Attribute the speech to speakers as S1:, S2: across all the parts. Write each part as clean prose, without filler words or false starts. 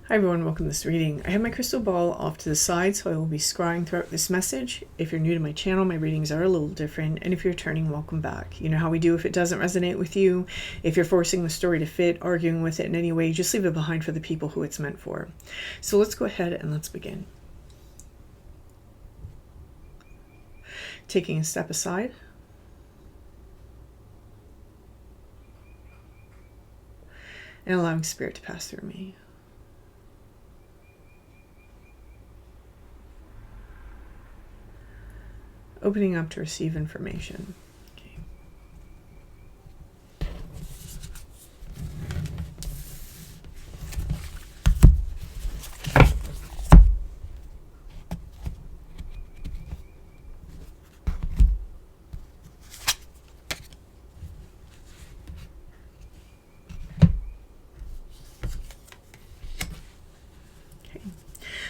S1: Hi everyone, welcome to this reading. I have my crystal ball off to the side, so I will be scrying throughout this message. If you're new to my channel, my readings are a little different, and if you're turning, welcome back. You know how we do if it doesn't resonate with you. If you're forcing the story to fit, arguing with it in any way, just leave it behind for the people who it's meant for. So let's go ahead and let's begin. Taking a step aside. And allowing spirit to pass through me. Opening up to receive information. Okay.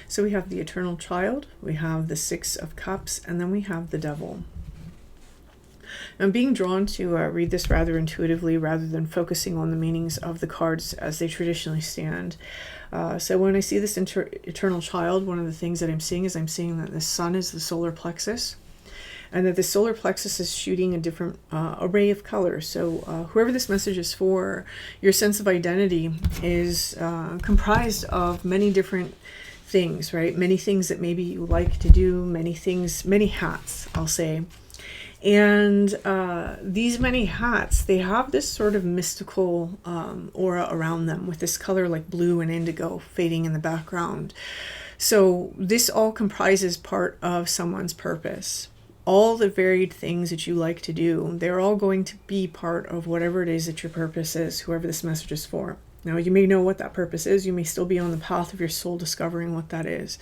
S1: So we have the Eternal Child, we have the Six of Cups, and then we have the Devil. I'm being drawn to read this rather intuitively rather than focusing on the meanings of the cards as they traditionally stand. So when I see this Eternal Child, one of the things that I'm seeing is I'm seeing that the sun is the solar plexus, and that the solar plexus is shooting a different array of colors. So whoever this message is for, your sense of identity is comprised of many different things, right? Many things that maybe you like to do, many things, many hats, I'll say. And these many hats, they have this sort of mystical aura around them with this color like blue and indigo fading in the background. So this all comprises part of someone's purpose. All the varied things that you like to do, they're all going to be part of whatever it is that your purpose is, whoever this message is for. Now, you may know what that purpose is. You may still be on the path of your soul discovering what that is.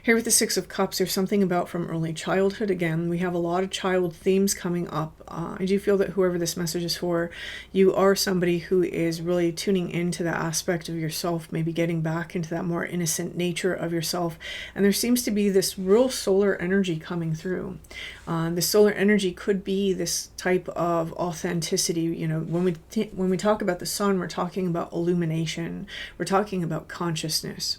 S1: Here with the Six of Cups, there's something about from early childhood. Again, we have a lot of child themes coming up. I do feel that whoever this message is for, you are somebody who is really tuning into that aspect of yourself, maybe getting back into that more innocent nature of yourself. And there seems to be this real solar energy coming through. The solar energy could be this type of authenticity. You know, when we talk about the sun, we're talking about illumination. We're talking about consciousness.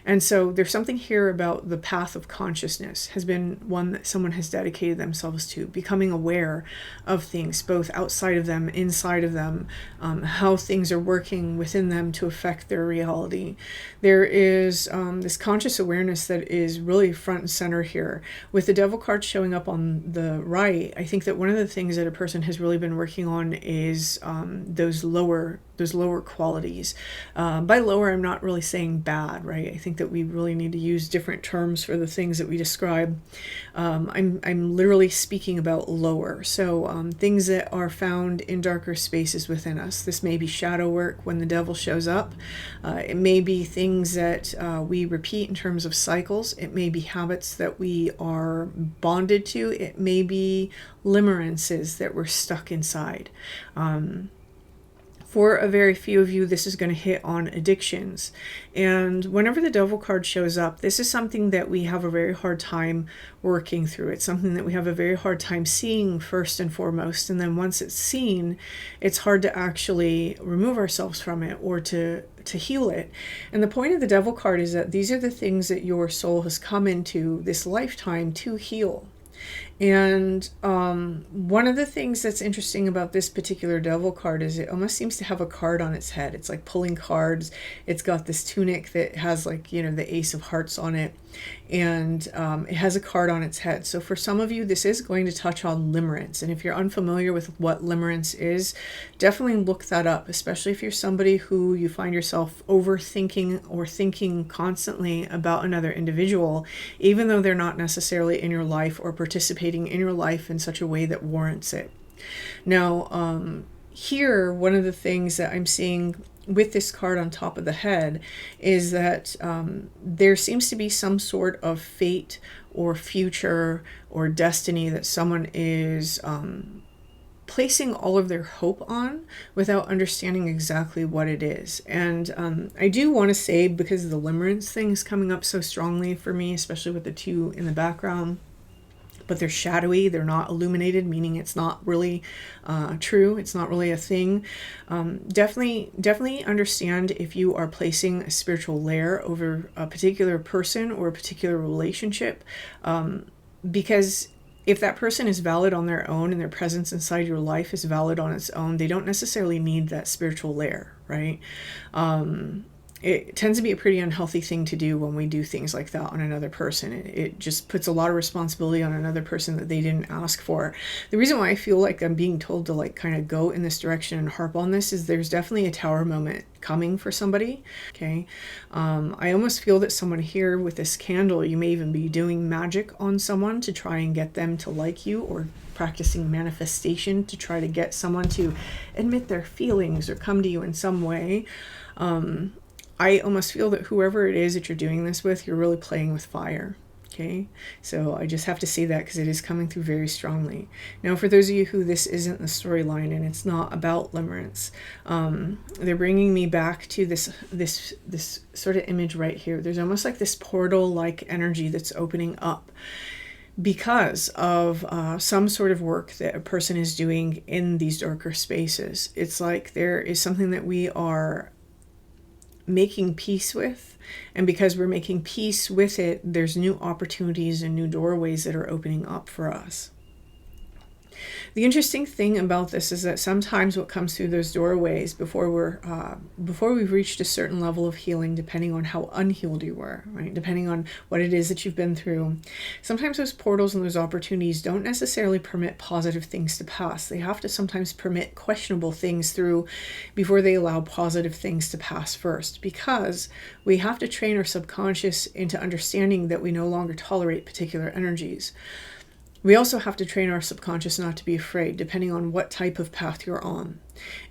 S1: And so there's something here about the path of consciousness has been one that someone has dedicated themselves to, becoming aware of things, both outside of them, inside of them, how things are working within them to affect their reality. There is this conscious awareness that is really front and center here. With the Devil card showing up on the right, I think that one of the things that a person has really been working on is those lower qualities. By lower, I'm not really saying bad, right? I think that we really need to use different terms for the things that we describe. I'm literally speaking about lower. So things that are found in darker spaces within us. This may be shadow work when the devil shows up. It may be things that we repeat in terms of cycles. It may be habits that we are bonded to. It may be limerances that we're stuck inside. For a very few of you, this is going to hit on addictions. And whenever the Devil card shows up, this is something that we have a very hard time working through. It's something that we have a very hard time seeing first and foremost. And then once it's seen, it's hard to actually remove ourselves from it or to heal it. And the point of the Devil card is that these are the things that your soul has come into this lifetime to heal. And one of the things that's interesting about this particular Devil card is it almost seems to have a card on its head. It's like pulling cards. It's got this tunic that has, like, you know, the Ace of Hearts on it. And it has a card on its head. So for some of you, this is going to touch on limerence. And if you're unfamiliar with what limerence is, definitely look that up, especially if you're somebody who you find yourself overthinking or thinking constantly about another individual, even though they're not necessarily in your life or participating in your life in such a way that warrants it. Now, here, one of the things that I'm seeing with this card on top of the head is that there seems to be some sort of fate or future or destiny that someone is placing all of their hope on without understanding exactly what it is. And I do want to say, because the limerence thing is coming up so strongly for me, especially with the two in the background, but they're shadowy, they're not illuminated, meaning it's not really true, it's not really a thing. Definitely understand if you are placing a spiritual layer over a particular person or a particular relationship, because if that person is valid on their own and their presence inside your life is valid on its own, they don't necessarily need that spiritual layer, right? It tends to be a pretty unhealthy thing to do when we do things like that on another person. It just puts a lot of responsibility on another person that they didn't ask for. The reason why I feel like I'm being told to like kind of go in this direction and harp on this is there's definitely a tower moment coming for somebody. Okay. I almost feel that someone here with this candle, you may even be doing magic on someone to try and get them to like you, or practicing manifestation to try to get someone to admit their feelings or come to you in some way. I almost feel that whoever it is that you're doing this with, you're really playing with fire. Okay, so I just have to say that because it is coming through very strongly. Now, for those of you who this isn't the storyline and it's not about limerence, they're bringing me back to this sort of image right here. There's almost like this portal-like energy that's opening up because of some sort of work that a person is doing in these darker spaces. It's like there is something that we are making peace with, and because we're making peace with it, there's new opportunities and new doorways that are opening up for us. The interesting thing about this is that sometimes what comes through those doorways before we've reached a certain level of healing, depending on how unhealed you were, right? Depending on what it is that you've been through, sometimes those portals and those opportunities don't necessarily permit positive things to pass. They have to sometimes permit questionable things through before they allow positive things to pass first, because we have to train our subconscious into understanding that we no longer tolerate particular energies. We also have to train our subconscious not to be afraid, depending on what type of path you're on.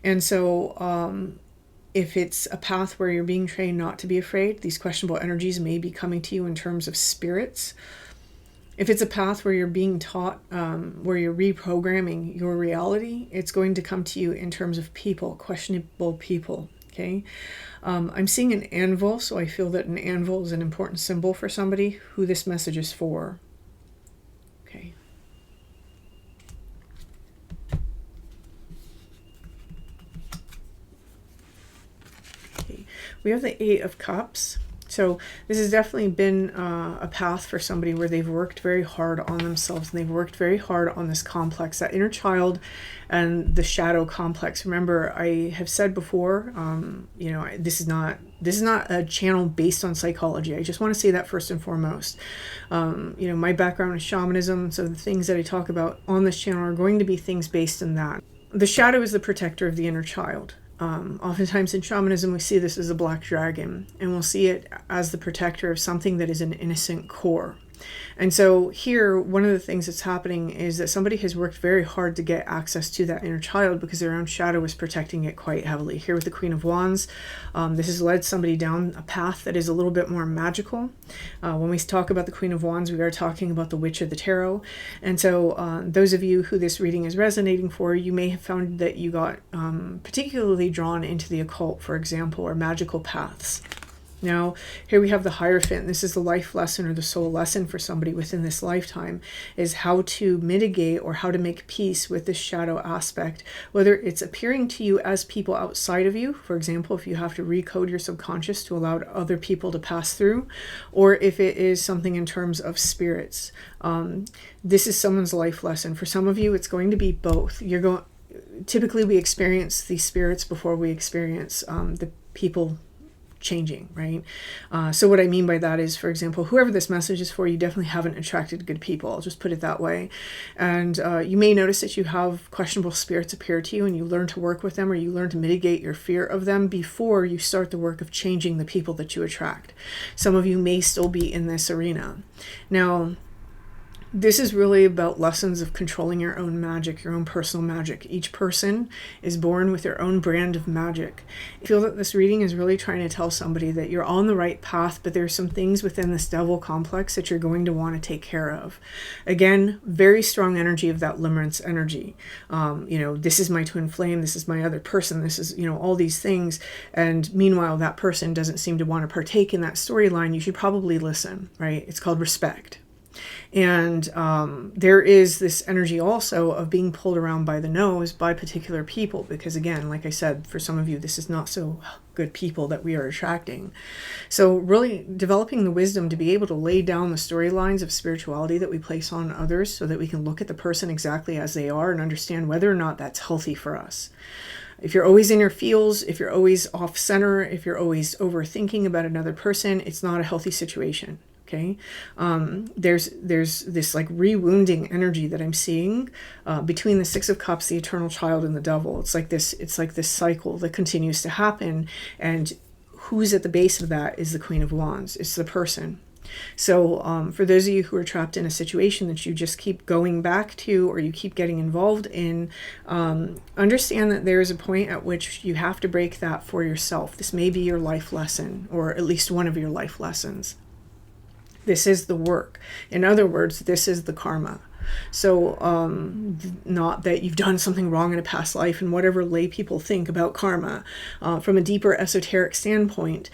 S1: And so if it's a path where you're being trained not to be afraid, these questionable energies may be coming to you in terms of spirits. If it's a path where you're being taught, where you're reprogramming your reality, it's going to come to you in terms of people, questionable people. Okay. I'm seeing an anvil, so I feel that an anvil is an important symbol for somebody who this message is for. Okay. We have the Eight of Cups. So this has definitely been a path for somebody where they've worked very hard on themselves, and they've worked very hard on this complex, that inner child and the shadow complex. Remember, I have said before, this is not a channel based on psychology. I just want to say that first and foremost. My background is shamanism, so the things that I talk about on this channel are going to be things based in that. The shadow is the protector of the inner child. Oftentimes in shamanism, we see this as a black dragon, and we'll see it as the protector of something that is an innocent core. And so here, one of the things that's happening is that somebody has worked very hard to get access to that inner child because their own shadow is protecting it quite heavily. Here with the Queen of Wands, this has led somebody down a path that is a little bit more magical. When we talk about the Queen of Wands, we are talking about the Witch of the Tarot. And so those of you who this reading is resonating for, you may have found that you got particularly drawn into the occult, for example, or magical paths. Now, here we have the Hierophant. This is the life lesson or the soul lesson for somebody within this lifetime, is how to mitigate or how to make peace with this shadow aspect, whether it's appearing to you as people outside of you, for example, if you have to recode your subconscious to allow other people to pass through, or if it is something in terms of spirits. This is someone's life lesson. For some of you, it's going to be both. Typically, we experience these spirits before we experience the people changing, right? So what I mean by that is, for example, whoever this message is for, you definitely haven't attracted good people. I'll just put it that way. And you may notice that you have questionable spirits appear to you, and you learn to work with them, or you learn to mitigate your fear of them before you start the work of changing the people that you attract. Some of you may still be in this arena. Now, this is really about lessons of controlling your own magic, your own personal magic. Each person is born with their own brand of magic. I feel that this reading is really trying to tell somebody that you're on the right path, but there's some things within this devil complex that you're going to want to take care of. Again, very strong energy of that limerence energy. This is my twin flame, this is my other person, this is, all these things. And meanwhile, that person doesn't seem to want to partake in that storyline. You should probably listen, right? It's called respect. And there is this energy also of being pulled around by the nose by particular people, because again, like I said, for some of you, this is not so good people that we are attracting. So really developing the wisdom to be able to lay down the storylines of spirituality that we place on others so that we can look at the person exactly as they are and understand whether or not that's healthy for us. If you're always in your feels, if you're always off center, if you're always overthinking about another person, it's not a healthy situation. Okay, there's this like rewounding energy that I'm seeing between the Six of Cups, the Eternal Child, and the Devil. It's like this cycle that continues to happen, and who's at the base of that is the Queen of Wands. It's the person. So for those of you who are trapped in a situation that you just keep going back to, or you keep getting involved in, understand that there is a point at which you have to break that for yourself. This may be your life lesson, or at least one of your life lessons. This is the work. In other words, this is the karma. So not that you've done something wrong in a past life, and whatever lay people think about karma. From a deeper esoteric standpoint,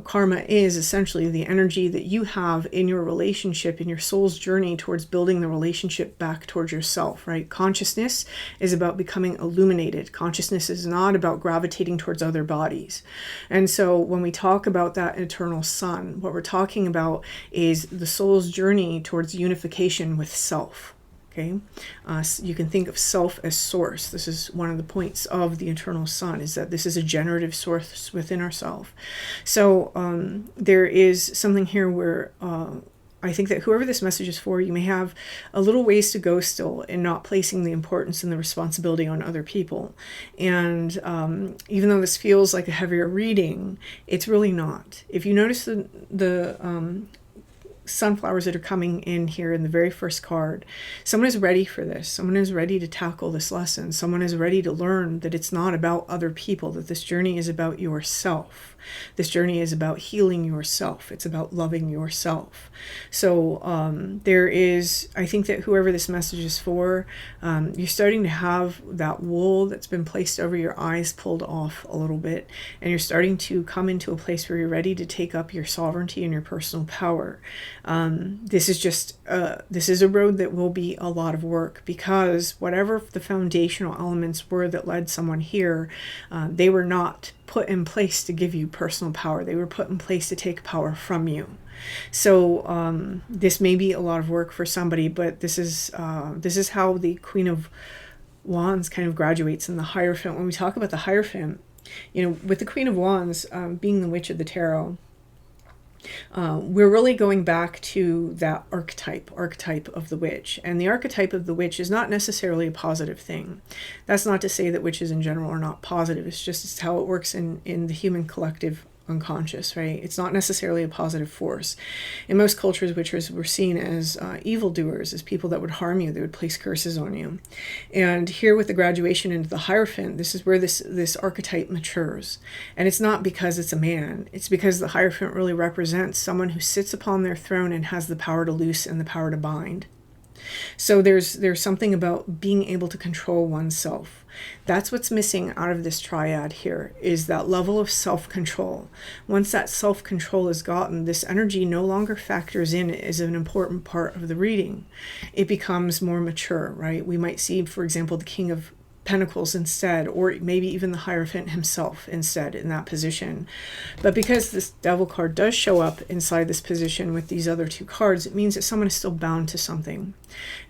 S1: karma is essentially the energy that you have in your relationship, in your soul's journey towards building the relationship back towards yourself, right? Consciousness is about becoming illuminated. Consciousness is not about gravitating towards other bodies. And so when we talk about that eternal sun, what we're talking about is the soul's journey towards unification with self. Okay, you can think of self as source. This is one of the points of the eternal sun, is that this is a generative source within ourselves. So there is something here where I think that whoever this message is for, you may have a little ways to go still in not placing the importance and the responsibility on other people. And even though this feels like a heavier reading, it's really not. If you notice the sunflowers that are coming in here in the very first card, someone is ready for this. Someone is ready to tackle this lesson. Someone is ready to learn that it's not about other people, that this journey is about yourself. This journey is about healing yourself. It's about loving yourself. So there is, I think that whoever this message is for, you're starting to have that wool that's been placed over your eyes pulled off a little bit, and you're starting to come into a place where you're ready to take up your sovereignty and your personal power. This is a road that will be a lot of work, because whatever the foundational elements were that led someone here, they were not put in place to give you personal power. They were put in place to take power from you. So this may be a lot of work for somebody, but this is how the Queen of Wands kind of graduates in the Hierophant. When we talk about the Hierophant, with the Queen of Wands being the Witch of the Tarot, we're really going back to that archetype of the witch. And the archetype of the witch is not necessarily a positive thing. That's not to say that witches in general are not positive. It's how it works in the human collective unconscious, right? It's not necessarily a positive force. In most cultures, witches were seen as evildoers, as people that would harm you, they would place curses on you. And here with the graduation into the Hierophant, this is where this archetype matures. And it's not because it's a man, it's because the Hierophant really represents someone who sits upon their throne and has the power to loose and the power to bind. So there's something about being able to control oneself. That's what's missing out of this triad here, is that level of self-control. Once that self-control is gotten, this energy no longer factors in as an important part of the reading. It becomes more mature, right? We might see, for example, the King of Pentacles instead, or maybe even the Hierophant himself instead in that position. But because this Devil card does show up inside this position with these other two cards, it means that someone is still bound to something.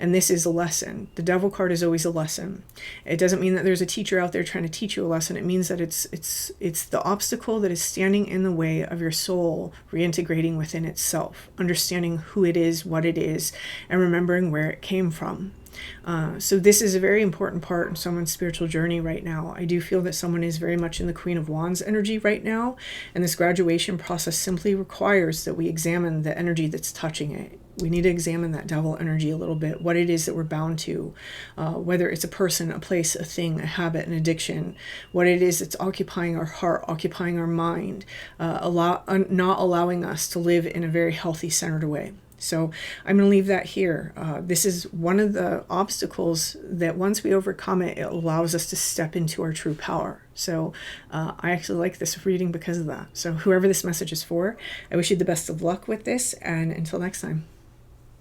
S1: And this is a lesson. The Devil card is always a lesson. It doesn't mean that there's a teacher out there trying to teach you a lesson. It means that it's the obstacle that is standing in the way of your soul reintegrating within itself, understanding who it is, what it is, and remembering where it came from. So this is a very important part in someone's spiritual journey right now. I do feel that someone is very much in the Queen of Wands energy right now, and this graduation process simply requires that we examine the energy that's touching it. We need to examine that Devil energy a little bit, what it is that we're bound to, whether it's a person, a place, a thing, a habit, an addiction, what it is that's occupying our heart, occupying our mind, not allowing us to live in a very healthy, centered way. So I'm going to leave that here. This is one of the obstacles that once we overcome it, it allows us to step into our true power. So I actually like this reading because of that. So whoever this message is for, I wish you the best of luck with this, and until next time.